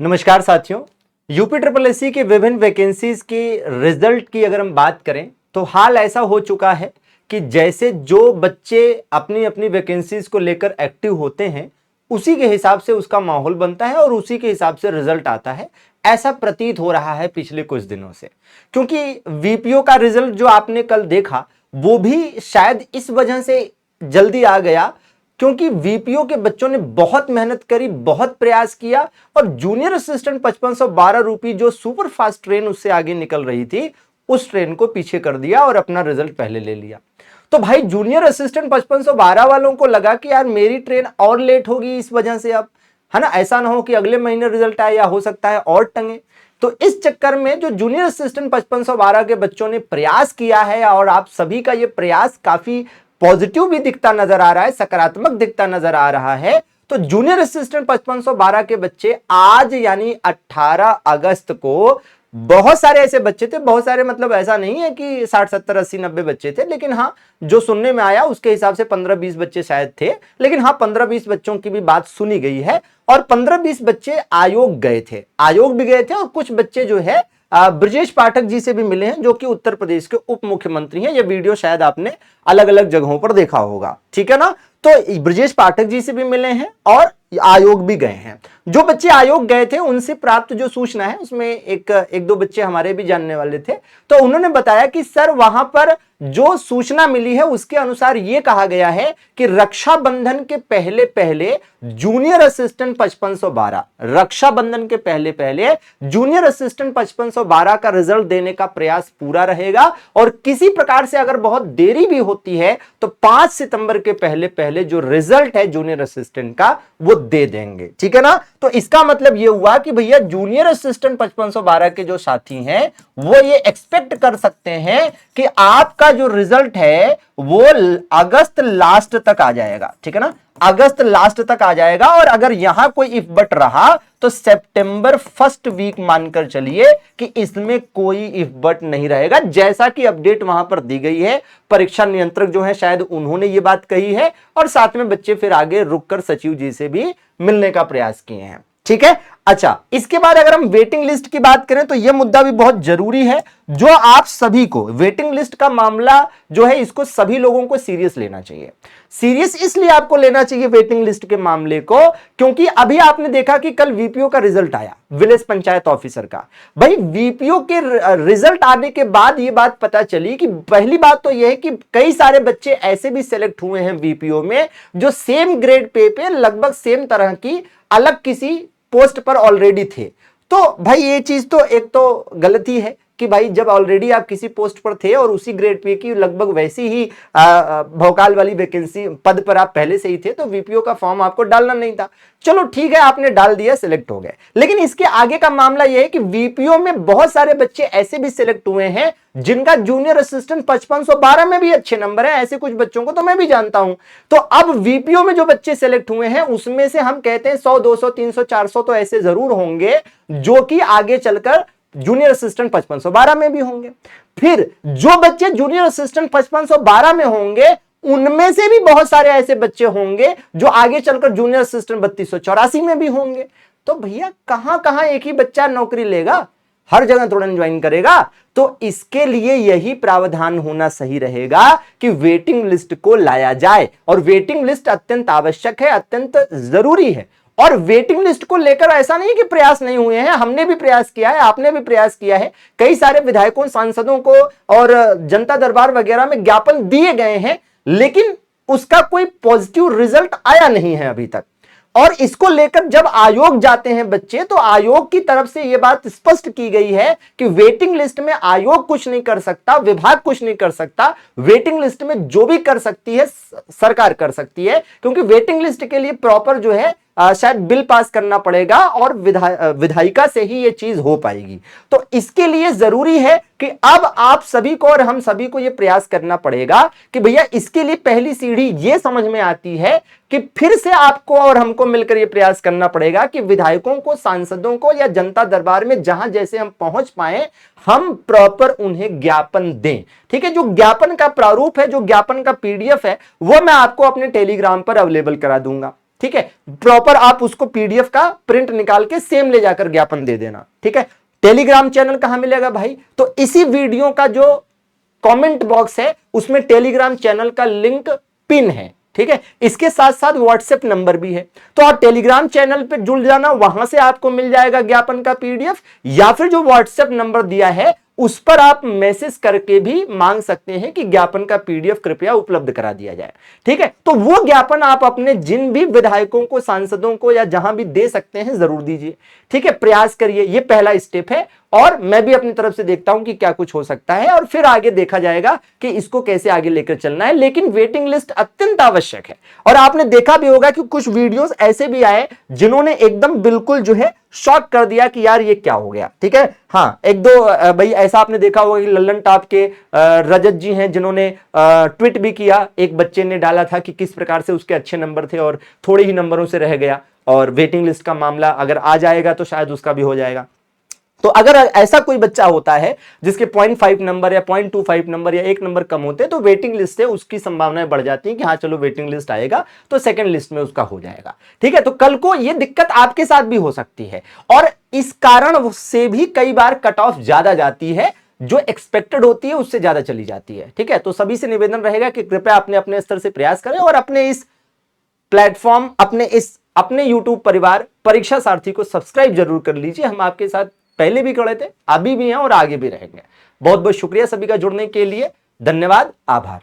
नमस्कार साथियों। UP triple SC की विभिन्न वैकेंसीज की रिजल्ट की अगर हम बात करें तो हाल ऐसा हो चुका है कि जैसे जो बच्चे अपनी अपनी वैकेंसीज को लेकर एक्टिव होते हैं उसी के हिसाब से उसका माहौल बनता है और उसी के हिसाब से रिजल्ट आता है। ऐसा प्रतीत हो रहा है पिछले कुछ दिनों से, क्योंकि वीपीओ का रिजल्ट जो आपने कल देखा वो भी शायद इस वजह से जल्दी आ गया क्योंकि वीपीओ के बच्चों ने बहुत मेहनत करी, बहुत प्रयास किया और जूनियर असिस्टेंट 5512 रुपये जो सुपर फास्ट ट्रेन उससे आगे निकल रही थी उस ट्रेन को पीछे कर दिया और अपना रिजल्ट पहले ले लिया। तो भाई जूनियर असिस्टेंट 5512 वालों को लगा कि यार मेरी ट्रेन और लेट होगी इस वजह से, अब है ना, ऐसा ना हो कि अगले महीने रिजल्ट आए या हो सकता है और टंगे। तो इस चक्कर में जो जूनियर असिस्टेंट 5512 के बच्चों ने प्रयास किया है और आप सभी का ये प्रयास काफी पॉजिटिव भी दिखता नजर आ रहा है, सकारात्मक दिखता नजर आ रहा है। तो जूनियर असिस्टेंट 5512 के बच्चे आज यानी 18 अगस्त को, बहुत सारे ऐसे बच्चे थे, बहुत सारे मतलब ऐसा नहीं है कि 60 70 80 90 बच्चे थे, लेकिन हाँ जो सुनने में आया उसके हिसाब से 15-20 बच्चे शायद थे, लेकिन हाँ 15-20 बच्चों की भी बात सुनी गई है और 15-20 बच्चे आयोग गए थे, आयोग भी गए थे और कुछ बच्चे जो है ब्रजेश पाठक जी से भी मिले हैं जो कि उत्तर प्रदेश के उप मुख्यमंत्री हैं। ये वीडियो शायद आपने अलग अलग जगहों पर देखा होगा, ठीक है ना। तो ब्रजेश पाठक जी से भी मिले हैं और आयोग भी गए हैं। जो बच्चे आयोग गए थे उनसे प्राप्त जो सूचना है उसमें एक दो बच्चे हमारे भी जानने वाले थे, तो उन्होंने बताया कि सर वहां पर जो सूचना मिली है उसके अनुसार यह कहा गया है कि रक्षाबंधन के पहले पहले जूनियर असिस्टेंट 5512, रक्षाबंधन के पहले पहले जूनियर असिस्टेंट 5512 का रिजल्ट देने का प्रयास पूरा रहेगा और किसी प्रकार से अगर बहुत देरी भी होती है तो 5 सितंबर के पहले पहले जो रिजल्ट है जूनियर असिस्टेंट का वो दे देंगे, ठीक है ना। तो इसका मतलब यह हुआ कि भैया जूनियर असिस्टेंट 5512 के जो साथी हैं वो ये एक्सपेक्ट कर सकते हैं कि आपका जो रिजल्ट है वो अगस्त लास्ट तक आ जाएगा, ठीक है ना, अगस्त लास्ट तक आ जाएगा। और अगर यहां कोई इफ बट रहा तो सितंबर फर्स्ट वीक मानकर चलिए कि इसमें कोई इफ बट नहीं रहेगा, जैसा कि अपडेट वहां पर दी गई है। परीक्षा नियंत्रक जो है शायद उन्होंने ये बात कही है और साथ में बच्चे फिर आगे रुककर सचिव जी से भी मिलने का प्रयास किए हैं, ठीक है। अच्छा, इसके बाद अगर हम वेटिंग लिस्ट की बात करें तो यह मुद्दा भी बहुत जरूरी है जो आप सभी को, वेटिंग लिस्ट का मामला जो है इसको सभी लोगों को सीरियस लेना चाहिए। सीरियस इसलिए आपको लेना चाहिए वेटिंग लिस्ट के मामले को क्योंकि अभी आपने देखा कि कल वीपीओ का रिजल्ट आया, विलेज पंचायत ऑफिसर का। भाई वीपीओ के रिजल्ट आने के बाद यह बात पता चली कि पहली बात तो यह है कि कई सारे बच्चे ऐसे भी सिलेक्ट हुए हैं वीपीओ में जो सेम ग्रेड पे लगभग सेम तरह की अलग किसी पोस्ट पर ऑलरेडी थे। तो भाई ये चीज तो एक तो गलती है कि भाई जब ऑलरेडी आप किसी पोस्ट पर थे और उसी ग्रेड पे की लगभग वैसी ही भौकाल वाली वैकेंसी पद पर आप पहले से ही थे तो वीपीओ का फॉर्म आपको डालना नहीं था। चलो ठीक है, आपने डाल दिया, सिलेक्ट हो गए। लेकिन इसके आगे का मामला यह है कि वीपीओ में बहुत सारे बच्चे ऐसे भी सिलेक्ट हुए हैं जिनका जूनियर असिस्टेंट 5512 में भी अच्छे नंबर है, ऐसे कुछ बच्चों को तो मैं भी जानता हूं। तो अब वीपीओ में जो बच्चे सिलेक्ट हुए हैं उसमें से हम कहते हैं 100 200 300 400 तो ऐसे जरूर होंगे जो कि आगे चलकर जूनियर असिस्टेंट 5512 में भी होंगे। फिर जो बच्चे जूनियर असिस्टेंट 5512 में होंगे उनमें से भी बहुत सारे ऐसे बच्चे होंगे जो आगे चलकर जूनियर असिस्टेंट 3284 में भी होंगे। तो भैया कहां कहां एक ही बच्चा नौकरी लेगा, हर जगह थोड़ा ज्वाइन करेगा। तो इसके लिए यही प्रावधान होना सही रहेगा कि वेटिंग लिस्ट को लाया जाए और वेटिंग लिस्ट अत्यंत आवश्यक है, अत्यंत जरूरी है। और वेटिंग लिस्ट को लेकर ऐसा नहीं कि प्रयास नहीं हुए हैं, हमने भी प्रयास किया है, आपने भी प्रयास किया है, कई सारे विधायकों सांसदों को और जनता दरबार वगैरह में ज्ञापन दिए गए हैं, लेकिन उसका कोई पॉजिटिव रिजल्ट आया नहीं है अभी तक। और इसको लेकर जब आयोग जाते हैं बच्चे तो आयोग की तरफ से यह बात स्पष्ट की गई है कि वेटिंग लिस्ट में आयोग कुछ नहीं कर सकता, विभाग कुछ नहीं कर सकता, वेटिंग लिस्ट में जो भी कर सकती है सरकार कर सकती है, क्योंकि वेटिंग लिस्ट के लिए प्रॉपर जो है शायद बिल पास करना पड़ेगा और विधायिका से ही यह चीज हो पाएगी। तो इसके लिए जरूरी है कि अब आप सभी को और हम सभी को यह प्रयास करना पड़ेगा कि भैया इसके लिए पहली सीढ़ी यह समझ में आती है कि फिर से आपको और हमको मिलकर यह प्रयास करना पड़ेगा कि विधायकों को, सांसदों को या जनता दरबार में जहां जैसे हम पहुंच पाए हम प्रॉपर उन्हें ज्ञापन दें, ठीक है। जो ज्ञापन का प्रारूप है, जो ज्ञापन का पीडीएफ है वो मैं आपको अपने टेलीग्राम पर अवेलेबल करा दूंगा, ठीक है, प्रॉपर आप उसको पीडीएफ का प्रिंट निकाल के सेम ले जाकर ज्ञापन दे देना। ठीक है, टेलीग्राम चैनल कहां मिलेगा भाई, तो इसी वीडियो का जो कमेंट बॉक्स है उसमें टेलीग्राम चैनल का लिंक पिन है। ठीक है, इसके साथ साथ व्हाट्सएप नंबर भी है, तो आप टेलीग्राम चैनल पे जुड़ जाना, वहां से आपको मिल जाएगा ज्ञापन का पीडीएफ, या फिर जो व्हाट्सएप नंबर दिया है उस पर आप मैसेज करके भी मांग सकते हैं कि ज्ञापन का पीडीएफ कृपया उपलब्ध करा दिया जाए। ठीक है, तो वो ज्ञापन आप अपने जिन भी विधायकों को, सांसदों को या जहां भी दे सकते हैं जरूर दीजिए। ठीक है, प्रयास करिए, ये पहला स्टेप है, और मैं भी अपनी तरफ से देखता हूं कि क्या कुछ हो सकता है, और फिर आगे देखा जाएगा कि इसको कैसे आगे लेकर चलना है। लेकिन वेटिंग लिस्ट अत्यंत आवश्यक है, और आपने देखा भी होगा कि कुछ वीडियोस ऐसे भी आए जिन्होंने एकदम बिल्कुल जो है शॉक कर दिया कि यार ये क्या हो गया। ठीक है, हाँ, एक दो भाई ऐसा आपने देखा होगा कि लल्लन टॉप के रजत जी हैं जिन्होंने ट्वीट भी किया, एक बच्चे ने डाला था कि किस प्रकार से उसके अच्छे नंबर थे और थोड़े ही नंबरों से रह गया, और वेटिंग लिस्ट का मामला अगर आ जाएगा तो शायद उसका भी हो जाएगा। तो अगर ऐसा कोई बच्चा होता है जिसके 0.5 नंबर या 0.25 नंबर या 1 नंबर कम होते हैं, तो वेटिंग लिस्ट से उसकी संभावनाएं बढ़ जाती हैं कि हाँ चलो वेटिंग लिस्ट आएगा तो सेकंड लिस्ट में उसका हो जाएगा। ठीक है, तो कल को ये दिक्कत आपके साथ भी हो सकती है, और इस कारण से भी कई बार कट ऑफ ज्यादा जाती है, जो एक्सपेक्टेड होती है उससे ज्यादा चली जाती है। ठीक है, तो सभी से निवेदन रहेगा कि कृपया अपने अपने स्तर से प्रयास करें, और अपने इस प्लेटफॉर्म, अपने यूट्यूब परिवार परीक्षा सारथी को सब्सक्राइब जरूर कर लीजिए। हम आपके साथ पहले भी खड़े थे, अभी भी हैं और आगे भी रहेंगे। बहुत बहुत शुक्रिया सभी का जुड़ने के लिए, धन्यवाद, आभार।